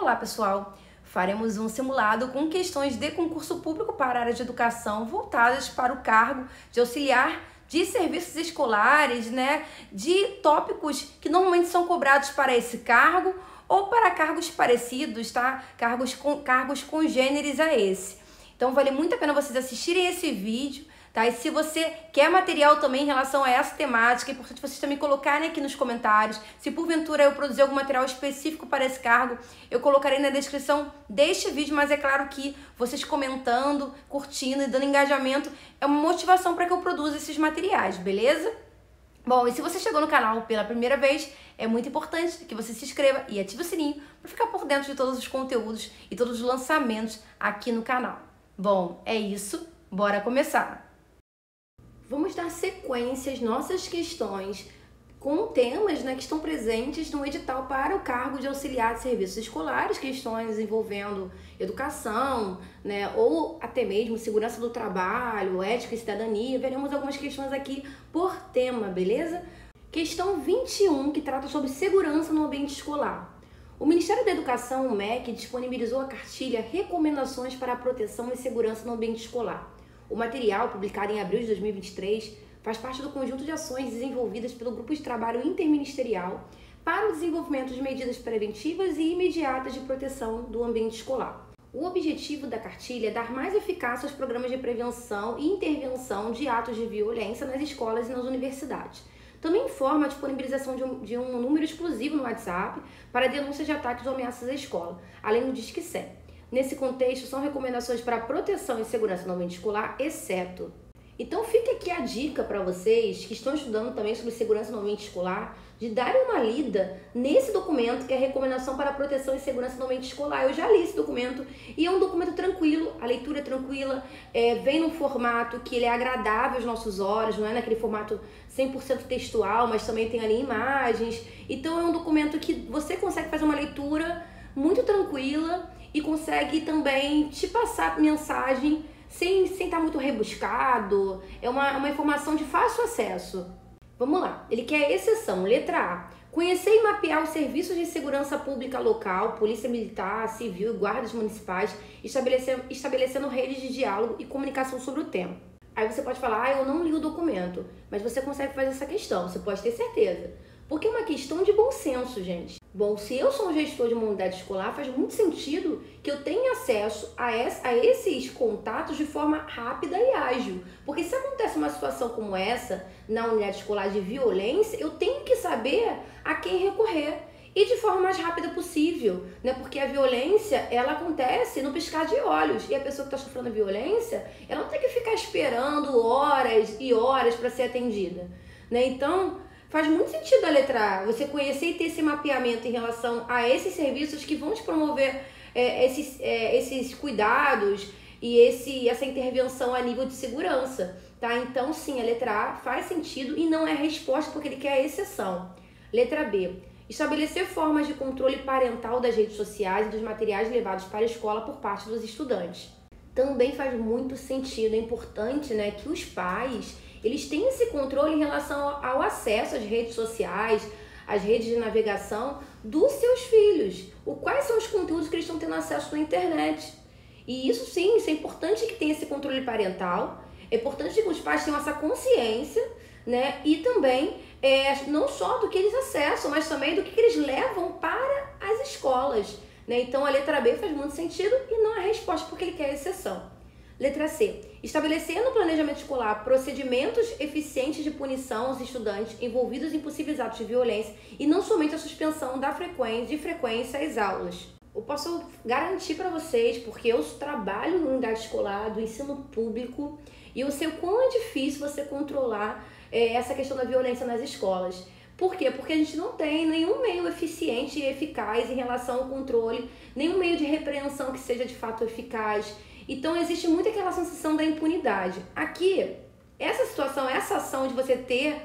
Olá, pessoal! Faremos um simulado com questões de concurso público para a área de educação voltadas para o cargo de auxiliar de serviços escolares, de tópicos que normalmente são cobrados para esse cargo ou para cargos parecidos, tá? Cargos congêneres a esse. Então, vale muito a pena vocês assistirem esse vídeo, tá? E se você quer material também em relação a essa temática, é importante vocês também colocarem aqui nos comentários. Se porventura eu produzir algum material específico para esse cargo, eu colocarei na descrição deste vídeo, mas é claro que vocês comentando, curtindo e dando engajamento é uma motivação para que eu produza esses materiais, beleza? Bom, e se você chegou no canal pela primeira vez, é muito importante que você se inscreva e ative o sininho para ficar por dentro de todos os conteúdos e todos os lançamentos aqui no canal. Bom, é isso, bora começar! Vamos dar sequência às nossas questões com temas que estão presentes no edital para o cargo de auxiliar de serviços escolares, questões envolvendo educação, ou até mesmo segurança do trabalho, ética e cidadania. Veremos algumas questões aqui por tema, beleza? Questão 21, que trata sobre segurança no ambiente escolar. O Ministério da Educação, o MEC, disponibilizou a cartilha Recomendações para a Proteção e Segurança no Ambiente Escolar. O material, publicado em abril de 2023, faz parte do conjunto de ações desenvolvidas pelo Grupo de Trabalho Interministerial para o desenvolvimento de medidas preventivas e imediatas de proteção do ambiente escolar. O objetivo da cartilha é dar mais eficácia aos programas de prevenção e intervenção de atos de violência nas escolas e nas universidades. Também informa a disponibilização de um número exclusivo no WhatsApp para denúncias de ataques ou ameaças à escola, além do Disque 100. Nesse contexto, são recomendações para proteção e segurança no ambiente escolar, exceto. Então fica aqui a dica para vocês que estão estudando também sobre segurança no ambiente escolar, de darem uma lida nesse documento que é a recomendação para proteção e segurança no ambiente escolar. Eu já li esse documento e é um documento tranquilo, a leitura é tranquila, vem num formato que ele é agradável aos nossos olhos, não é naquele formato 100% textual, mas também tem ali imagens. Então é um documento que você consegue fazer uma leitura muito tranquila e consegue também te passar mensagem sem estar muito rebuscado. É uma informação de fácil acesso. Vamos lá. Ele quer exceção. Letra A. Conhecer e mapear os serviços de segurança pública local, polícia militar, civil e guardas municipais, estabelecendo redes de diálogo e comunicação sobre o tema. Aí você pode falar, eu não li o documento, mas você consegue fazer essa questão, você pode ter certeza. Porque é uma questão de bom senso, gente. Bom, se eu sou um gestor de uma unidade escolar, faz muito sentido que eu tenha acesso a esses contatos de forma rápida e ágil. Porque se acontece uma situação como essa na unidade escolar de violência, eu tenho que saber a quem recorrer. E de forma mais rápida possível, Porque a violência, ela acontece no piscar de olhos. E a pessoa que está sofrendo a violência, ela não tem que ficar esperando horas e horas para ser atendida, Então, faz muito sentido a letra A, você conhecer e ter esse mapeamento em relação a esses serviços que vão te promover esses cuidados e essa intervenção a nível de segurança, tá? Então, sim, a letra A faz sentido e não é resposta porque ele quer a exceção. Letra B. Estabelecer formas de controle parental das redes sociais e dos materiais levados para a escola por parte dos estudantes. Também faz muito sentido, é importante, que os pais eles têm esse controle em relação ao acesso às redes sociais, às redes de navegação dos seus filhos. Quais são os conteúdos que eles estão tendo acesso na internet. E isso sim, isso é importante que tenha esse controle parental. É importante que os pais tenham essa consciência, E também, não só do que eles acessam, mas também do que eles levam para as escolas, Então a letra B faz muito sentido e não é resposta porque ele quer exceção. Letra C. Estabelecer no planejamento escolar procedimentos eficientes de punição aos estudantes envolvidos em possíveis atos de violência e não somente a suspensão de frequência às aulas. Eu posso garantir para vocês, porque eu trabalho na unidade escolar do ensino público e eu sei o quão é difícil você controlar essa questão da violência nas escolas. Por quê? Porque a gente não tem nenhum meio eficiente e eficaz em relação ao controle, nenhum meio de repreensão que seja de fato eficaz. Então, existe muito aquela sensação da impunidade. Aqui, essa situação, essa ação de você ter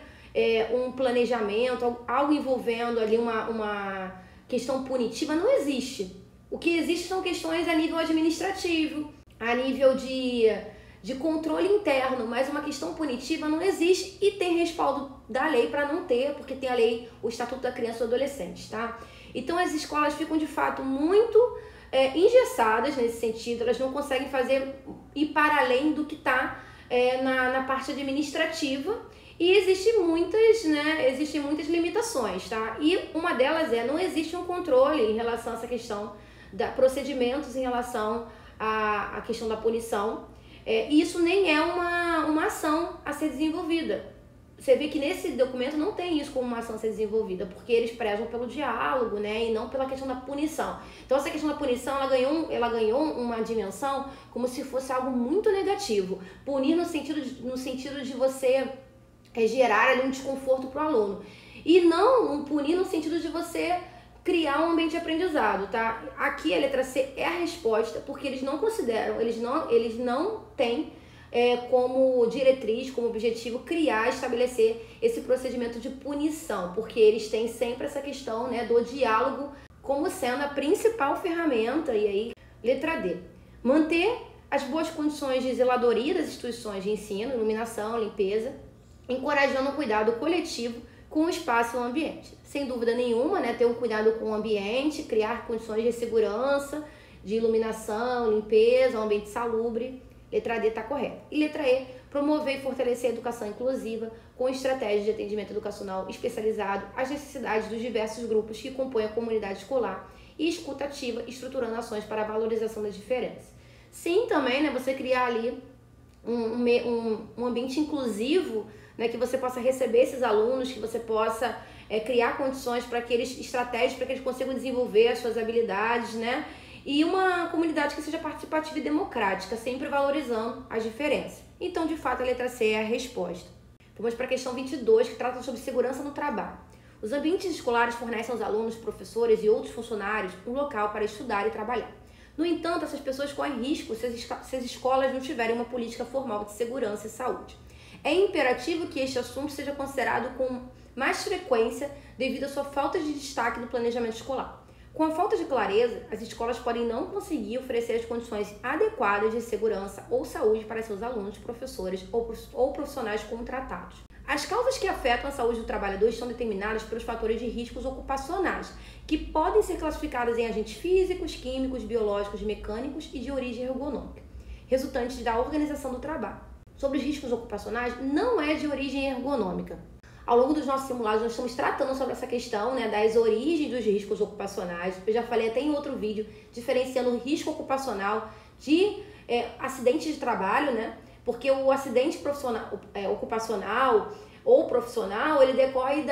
um planejamento, algo envolvendo ali uma questão punitiva, não existe. O que existe são questões a nível administrativo, a nível de controle interno, mas uma questão punitiva não existe e tem respaldo da lei para não ter, porque tem a lei, o Estatuto da Criança e do Adolescente, tá? Então as escolas ficam de fato muito engessadas nesse sentido, elas não conseguem ir para além do que está na parte administrativa, e existem muitas limitações, tá? E uma delas não existe um controle em relação a essa questão procedimentos em relação à questão da punição. E isso nem é uma ação a ser desenvolvida. Você vê que nesse documento não tem isso como uma ação a ser desenvolvida, porque eles prezam pelo diálogo, né, e não pela questão da punição. Então essa questão da punição, ela ganhou uma dimensão como se fosse algo muito negativo. Punir no sentido de você gerar ali um desconforto para o aluno. E não punir no sentido de você criar um ambiente de aprendizado, tá? Aqui a letra C é a resposta, porque eles não consideram, eles não têm como diretriz, como objetivo, estabelecer esse procedimento de punição, porque eles têm sempre essa questão, né, do diálogo como sendo a principal ferramenta. E aí, letra D, manter as boas condições de zeladoria das instituições de ensino, iluminação, limpeza, encorajando o cuidado coletivo com o espaço e o ambiente. Sem dúvida nenhuma, né, ter um cuidado com o ambiente, criar condições de segurança, de iluminação, limpeza, um ambiente salubre. Letra D está correta. E letra E, promover e fortalecer a educação inclusiva com estratégias de atendimento educacional especializado às necessidades dos diversos grupos que compõem a comunidade escolar e escuta ativa, estruturando ações para a valorização das diferenças. Sim, também, né, você criar ali um ambiente inclusivo, né, que você possa receber esses alunos, que você possa criar condições estratégias para que eles consigam desenvolver as suas habilidades, né? E uma comunidade que seja participativa e democrática, sempre valorizando as diferenças. Então, de fato, a letra C é a resposta. Vamos para a questão 22, que trata sobre segurança no trabalho. Os ambientes escolares fornecem aos alunos, professores e outros funcionários um local para estudar e trabalhar. No entanto, essas pessoas correm risco se as escolas não tiverem uma política formal de segurança e saúde. É imperativo que este assunto seja considerado com mais frequência devido à sua falta de destaque no planejamento escolar. Com a falta de clareza, as escolas podem não conseguir oferecer as condições adequadas de segurança ou saúde para seus alunos, professores ou profissionais contratados. As causas que afetam a saúde do trabalhador estão determinadas pelos fatores de riscos ocupacionais, que podem ser classificados em agentes físicos, químicos, biológicos, mecânicos e de origem ergonômica, resultantes da organização do trabalho. Sobre os riscos ocupacionais, não é de origem ergonômica. Ao longo dos nossos simulados, nós estamos tratando sobre essa questão, né, das origens dos riscos ocupacionais. Eu já falei até em outro vídeo, diferenciando o risco ocupacional de acidente de trabalho, né? Porque o acidente ocupacional ou profissional, ele decorre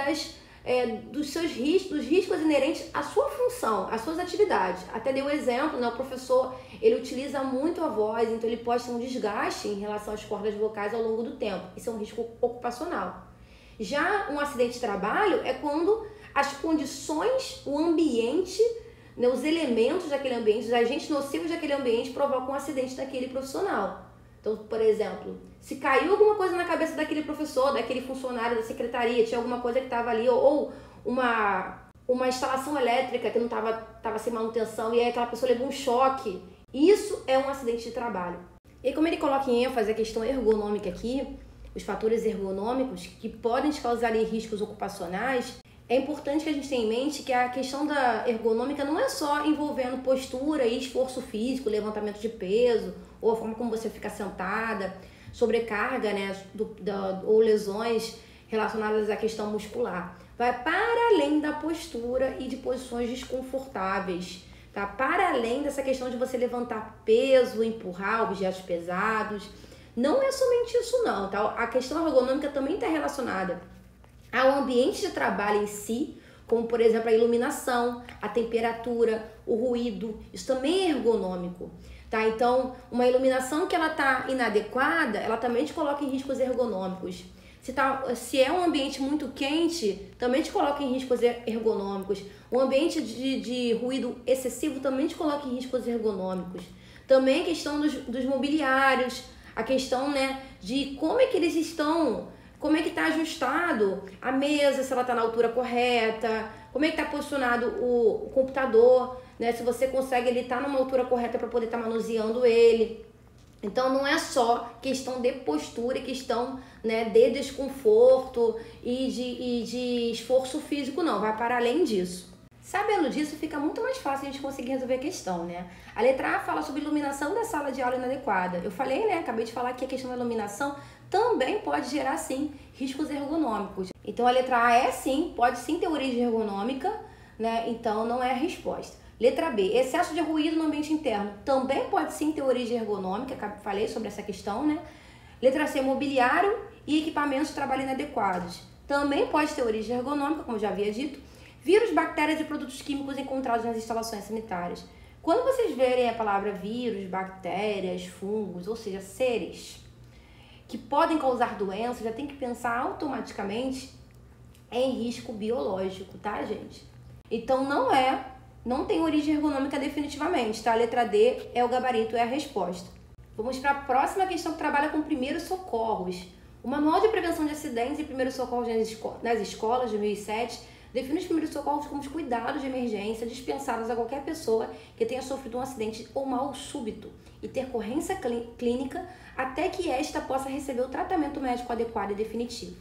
dos riscos inerentes à sua função, às suas atividades. Até dei um exemplo, né? O professor, ele utiliza muito a voz, então ele pode ter um desgaste em relação às cordas vocais ao longo do tempo. Isso é um risco ocupacional. Já um acidente de trabalho é quando as condições, o ambiente, né, os elementos daquele ambiente, os agentes nocivos daquele ambiente provocam um acidente daquele profissional. Então, por exemplo, se caiu alguma coisa na cabeça daquele professor, daquele funcionário da secretaria, tinha alguma coisa que estava ali, ou uma instalação elétrica que não estava sem manutenção, e aí aquela pessoa levou um choque, isso é um acidente de trabalho. E como ele coloca em ênfase a questão ergonômica aqui, os fatores ergonômicos que podem causar riscos ocupacionais, é importante que a gente tenha em mente que a questão da ergonômica não é só envolvendo postura e esforço físico, levantamento de peso, ou a forma como você fica sentada, sobrecarga, né, ou lesões relacionadas à questão muscular. Vai para além da postura e de posições desconfortáveis, tá? Para além dessa questão de você levantar peso, empurrar objetos pesados. Não é somente isso não, tá? A questão ergonômica também está relacionada ao ambiente de trabalho em si, como por exemplo a iluminação, a temperatura, o ruído, isso também é ergonômico, tá? Então, uma iluminação que ela está inadequada, ela também te coloca em riscos ergonômicos. Se é um ambiente muito quente, também te coloca em riscos ergonômicos. Um ambiente de ruído excessivo também te coloca em riscos ergonômicos. Também a questão dos mobiliários, a questão, né, de como é que eles estão, como é que está ajustado a mesa, se ela está na altura correta, como é que está posicionado o computador, né, se você consegue ele estar numa altura correta para poder estar manuseando ele. Então não é só questão de postura, é questão, né, de desconforto e de esforço físico, não, vai para além disso. Sabendo disso, fica muito mais fácil a gente conseguir resolver a questão, né? A letra A fala sobre iluminação da sala de aula inadequada. Eu falei, né? Acabei de falar que a questão da iluminação também pode gerar, sim, riscos ergonômicos. Então, a letra A é sim, pode sim ter origem ergonômica, né? Então, não é a resposta. Letra B, excesso de ruído no ambiente interno. Também pode sim ter origem ergonômica, falei sobre essa questão, né? Letra C, mobiliário e equipamentos de trabalho inadequados. Também pode ter origem ergonômica, como eu já havia dito. Vírus, bactérias e produtos químicos encontrados nas instalações sanitárias. Quando vocês verem a palavra vírus, bactérias, fungos, ou seja, seres que podem causar doenças, já tem que pensar automaticamente em risco biológico, tá, gente? Então não tem origem ergonômica definitivamente, tá? A letra D é o gabarito, é a resposta. Vamos para a próxima questão que trabalha com primeiros socorros. O Manual de Prevenção de Acidentes e Primeiros Socorros nas Escolas, de 2007, define os primeiros socorros como os cuidados de emergência dispensados a qualquer pessoa que tenha sofrido um acidente ou mal súbito e ter corrência clínica até que esta possa receber o tratamento médico adequado e definitivo.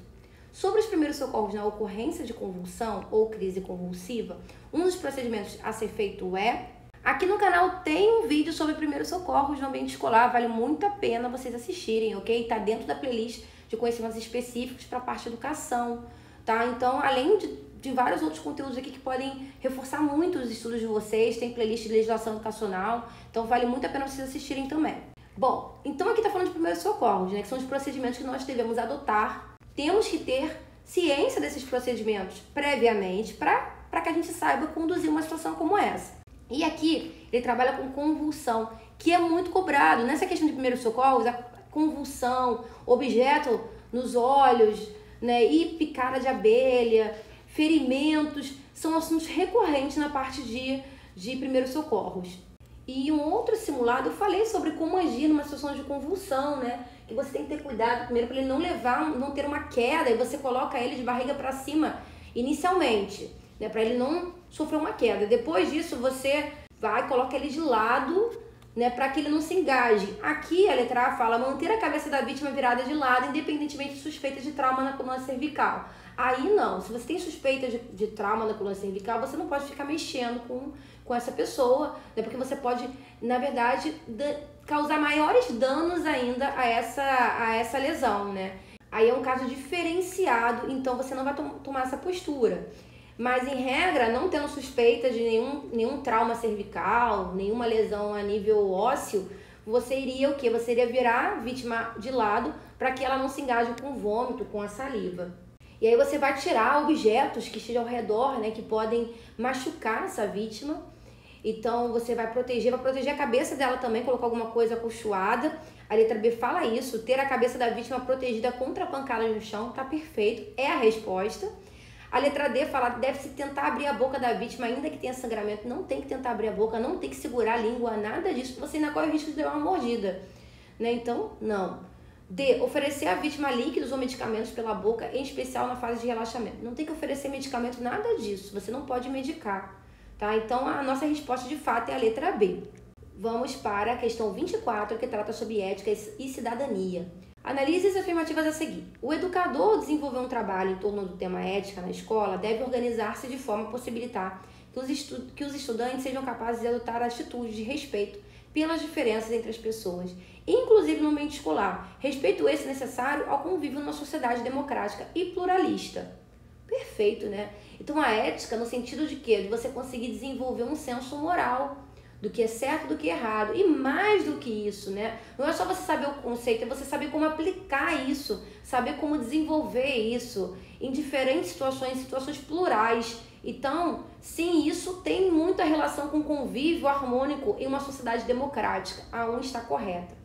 Sobre os primeiros socorros na ocorrência de convulsão ou crise convulsiva, um dos procedimentos a ser feito é... Aqui no canal tem um vídeo sobre primeiros socorros no ambiente escolar, vale muito a pena vocês assistirem, ok? Tá dentro da playlist de conhecimentos específicos para a parte de educação, tá? Então, além de vários outros conteúdos aqui que podem reforçar muito os estudos de vocês, tem playlist de legislação educacional, então vale muito a pena vocês assistirem também. Bom, então aqui tá falando de primeiros socorros, né? Que são os procedimentos que nós devemos adotar. Temos que ter ciência desses procedimentos previamente para que a gente saiba conduzir uma situação como essa. E aqui ele trabalha com convulsão, que é muito cobrado. Nessa questão de primeiros socorros, a convulsão, objeto nos olhos, né, e picada de abelha, ferimentos, são assuntos recorrentes na parte de primeiros socorros. E um outro simulado, eu falei sobre como agir numa situação de convulsão, né? Que você tem que ter cuidado primeiro para ele não ter uma queda, e você coloca ele de barriga para cima inicialmente, né? Para ele não sofrer uma queda. Depois disso, você vai e coloca ele de lado, né? Para que ele não se engaje. Aqui a letra A fala manter a cabeça da vítima virada de lado, independentemente de suspeita de trauma na coluna cervical. Aí não, se você tem suspeita de trauma na coluna cervical, você não pode ficar mexendo com essa pessoa, né? Porque você pode, na verdade, causar maiores danos ainda a essa lesão, né? Aí é um caso diferenciado, então você não vai tomar essa postura. Mas, em regra, não tendo suspeita de nenhum trauma cervical, nenhuma lesão a nível ósseo, você iria o quê? Você iria virar a vítima de lado para que ela não se engaje com o vômito, com a saliva. E aí você vai tirar objetos que estejam ao redor, né, que podem machucar essa vítima. Então você vai proteger a cabeça dela também, colocar alguma coisa acolchoada. A letra B fala isso, ter a cabeça da vítima protegida contra pancadas no chão, tá perfeito, é a resposta. A letra D fala, deve-se tentar abrir a boca da vítima, ainda que tenha sangramento, não tem que tentar abrir a boca, não tem que segurar a língua, nada disso, você ainda corre o risco de dar uma mordida, né? Então, não. D, oferecer à vítima líquidos ou medicamentos pela boca, em especial na fase de relaxamento. Não tem que oferecer medicamento, nada disso, você não pode medicar, tá? Então, a nossa resposta de fato é a letra B. Vamos para a questão 24, que trata sobre ética e cidadania. Analise as afirmativas a seguir. O educador, ao desenvolver um trabalho em torno do tema ética na escola, deve organizar-se de forma a possibilitar que os estudantes sejam capazes de adotar atitudes de respeito pelas diferenças entre as pessoas, inclusive no ambiente escolar. Respeito esse necessário ao convívio numa sociedade democrática e pluralista. Perfeito, né? Então a ética no sentido de quê? De você conseguir desenvolver um senso moral do que é certo, do que é errado. E mais do que isso, né? Não é só você saber o conceito, é você saber como aplicar isso, saber como desenvolver isso em diferentes situações plurais. Então, sim, isso tem muita relação com o convívio harmônico em uma sociedade democrática. A 1 está correta.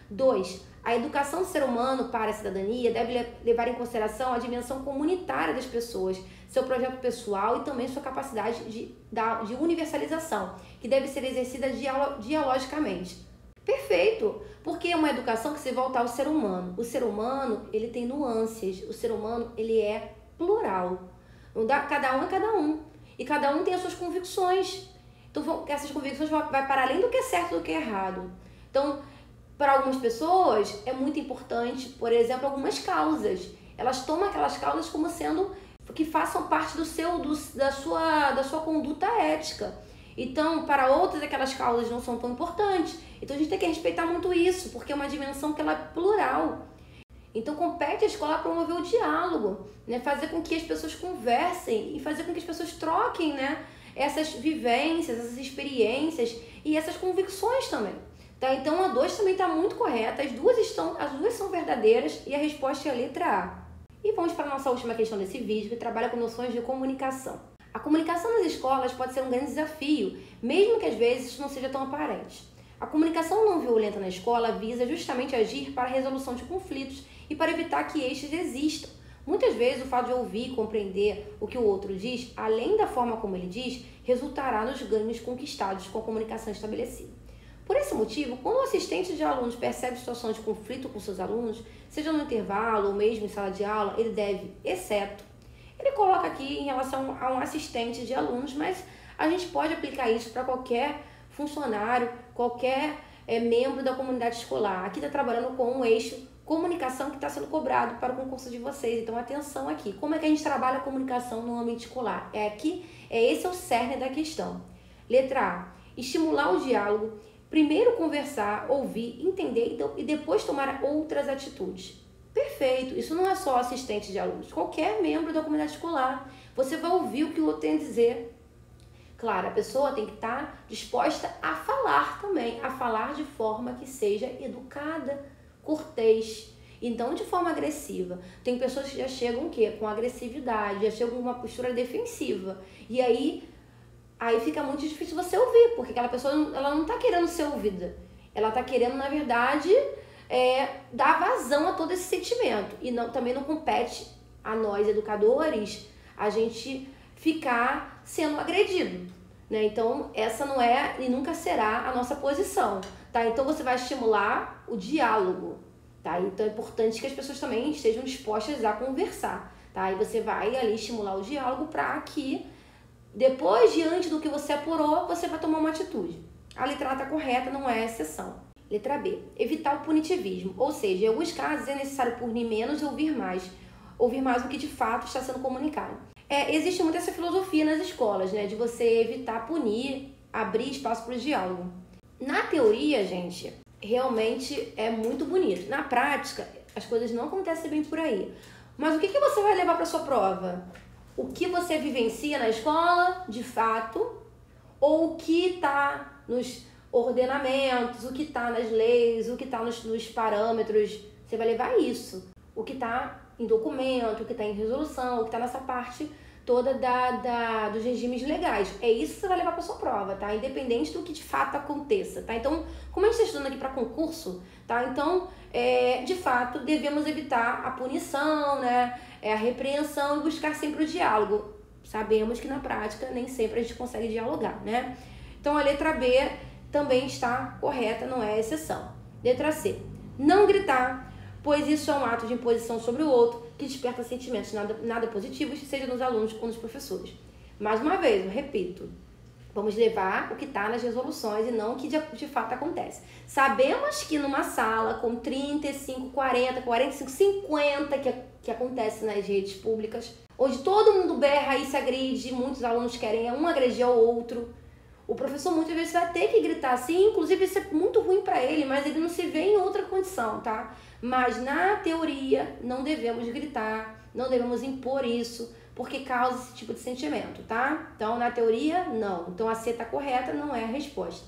2. A educação do ser humano para a cidadania deve levar em consideração a dimensão comunitária das pessoas, seu projeto pessoal e também sua capacidade de universalização, que deve ser exercida dialogicamente. Perfeito! Porque é uma educação que se volta ao ser humano. O ser humano, ele tem nuances. O ser humano, ele é plural. Cada um é cada um. E cada um tem as suas convicções. Então, essas convicções vai para além do que é certo e do que é errado. Então, para algumas pessoas, é muito importante, por exemplo, algumas causas. Elas tomam aquelas causas como sendo que façam parte da sua conduta ética. Então, para outras, aquelas causas não são tão importantes. Então, a gente tem que respeitar muito isso, porque é uma dimensão que ela é plural. Então, compete à escola promover o diálogo, né? Fazer com que as pessoas conversem e fazer com que as pessoas troquem, né? Essas vivências, essas experiências e essas convicções também. Tá? Então, a 2 também está muito correta, as duas são verdadeiras e a resposta é a letra A. E vamos para a nossa última questão desse vídeo, que trabalha com noções de comunicação. A comunicação nas escolas pode ser um grande desafio, mesmo que às vezes isso não seja tão aparente. A comunicação não violenta na escola visa justamente agir para a resolução de conflitos e para evitar que estes existam. Muitas vezes o fato de ouvir e compreender o que o outro diz, além da forma como ele diz, resultará nos ganhos conquistados com a comunicação estabelecida. Por esse motivo, quando o assistente de alunos percebe situações de conflito com seus alunos, seja no intervalo ou mesmo em sala de aula, ele deve, exceto, ele coloca aqui em relação a um assistente de alunos, mas a gente pode aplicar isso para qualquer funcionário, qualquer membro da comunidade escolar. Aqui está trabalhando com um eixo comunicação que está sendo cobrado para o concurso de vocês. Então, atenção aqui. Como é que a gente trabalha a comunicação no ambiente escolar? Esse é o cerne da questão. Letra A. Estimular o diálogo. Primeiro conversar, ouvir, entender e depois tomar outras atitudes. Perfeito. Isso não é só assistente de alunos. Qualquer membro da comunidade escolar. Você vai ouvir o que o outro tem a dizer. Claro, a pessoa tem que estar disposta a falar também. A falar de forma que seja educada, cortês, e não de forma agressiva. Tem pessoas que já chegam o quê? Com agressividade, já chegam com uma postura defensiva. E aí fica muito difícil você ouvir, porque aquela pessoa ela não está querendo ser ouvida. Ela está querendo, na verdade, dar vazão a todo esse sentimento. E também não compete a nós, educadores, a gente ficar sendo agredido, né? Então, essa não é e nunca será a nossa posição, tá? Então, você vai estimular o diálogo, tá? Então, é importante que as pessoas também estejam dispostas a conversar, tá? E você vai ali estimular o diálogo para que depois, diante do que você apurou, você vai tomar uma atitude. A letra A está correta, não é exceção. Letra B. Evitar o punitivismo, ou seja, em alguns casos é necessário punir menos e ouvir mais o que de fato está sendo comunicado. Existe muito essa filosofia nas escolas, né? De você evitar punir, abrir espaço para o diálogo. Na teoria, gente, realmente é muito bonito. Na prática, as coisas não acontecem bem por aí. Mas o que você vai levar para sua prova? O que você vivencia na escola, de fato, ou o que está nos ordenamentos, o que está nas leis, o que está nos parâmetros. Você vai levar isso. O que está em documento, o que está em resolução, o que está nessa parte toda dos regimes legais. É isso que você vai levar para sua prova, tá? Independente do que de fato aconteça, tá? Então, como a gente está estudando aqui para concurso, tá? Então, de fato, devemos evitar a punição, né? A repreensão e buscar sempre o diálogo. Sabemos que na prática nem sempre a gente consegue dialogar, né? Então, a letra B também está correta, não é exceção. Letra C. Não gritar, pois isso é um ato de imposição sobre o outro que desperta sentimentos nada positivos, seja nos alunos ou nos professores. Mais uma vez, eu repito, vamos levar o que está nas resoluções e não o que de fato acontece. Sabemos que numa sala com 35, 40, 45, 50 que acontece nas redes públicas, onde todo mundo berra e se agride, muitos alunos querem um agredir ao outro, o professor muitas vezes vai ter que gritar assim, inclusive isso é muito ruim para ele, mas ele não se vê em outra condição, tá? Mas na teoria não devemos gritar, não devemos impor isso, porque causa esse tipo de sentimento, tá? Então na teoria não. Então a C tá correta, não é a resposta.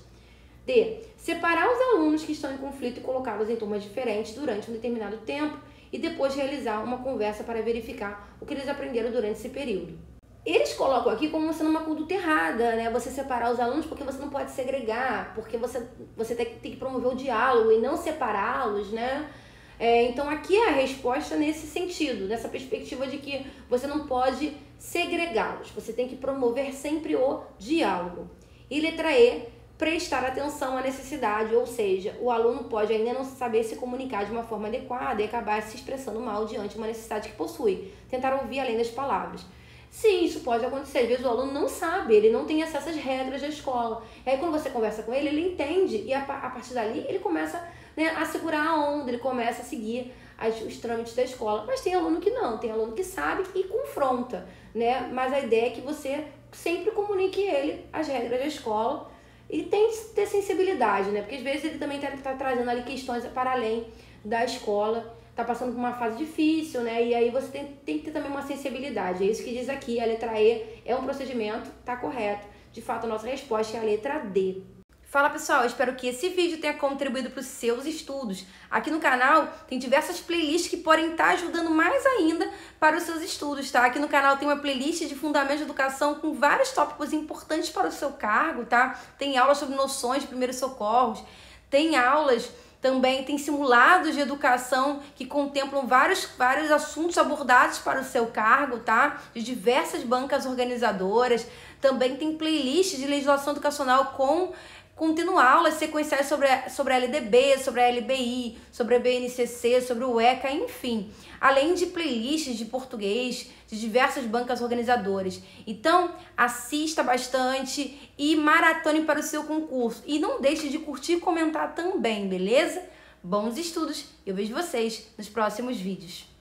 D. Separar os alunos que estão em conflito e colocá-los em turmas diferentes durante um determinado tempo e depois realizar uma conversa para verificar o que eles aprenderam durante esse período. Eles colocam aqui como sendo uma conduta errada, né? Você separar os alunos porque você não pode segregar, porque você tem que promover o diálogo e não separá-los, né? Então aqui é a resposta nesse sentido, nessa perspectiva de que você não pode segregá-los, você tem que promover sempre o diálogo. E letra E, prestar atenção à necessidade, ou seja, o aluno pode ainda não saber se comunicar de uma forma adequada e acabar se expressando mal diante de uma necessidade que possui, tentar ouvir além das palavras. Sim, isso pode acontecer. Às vezes o aluno não sabe, ele não tem acesso às regras da escola. E aí quando você conversa com ele, ele entende e a partir dali ele começa, né, a segurar a onda, ele começa a seguir os trâmites da escola. Mas tem aluno que não, tem aluno que sabe e confronta, né? Mas a ideia é que você sempre comunique ele as regras da escola e tem que ter sensibilidade, né? Porque às vezes ele também tá trazendo ali questões para além da escola, tá passando por uma fase difícil, né? E aí você tem que ter também uma sensibilidade. É isso que diz aqui, a letra E é um procedimento, tá correto. De fato, a nossa resposta é a letra D. Fala pessoal, espero que esse vídeo tenha contribuído para os seus estudos. Aqui no canal tem diversas playlists que podem estar ajudando mais ainda para os seus estudos, tá? Aqui no canal tem uma playlist de Fundamentos de Educação com vários tópicos importantes para o seu cargo, tá? Tem aulas sobre noções de primeiros socorros, tem aulas também, tem simulados de educação que contemplam vários assuntos abordados para o seu cargo, tá? De diversas bancas organizadoras. Também tem playlists de legislação educacional contendo aulas sequenciais sobre a LDB, sobre a LBI, sobre a BNCC, sobre o ECA, enfim. Além de playlists de português, de diversas bancas organizadoras. Então, assista bastante e maratone para o seu concurso. E não deixe de curtir e comentar também, beleza? Bons estudos! Eu vejo vocês nos próximos vídeos.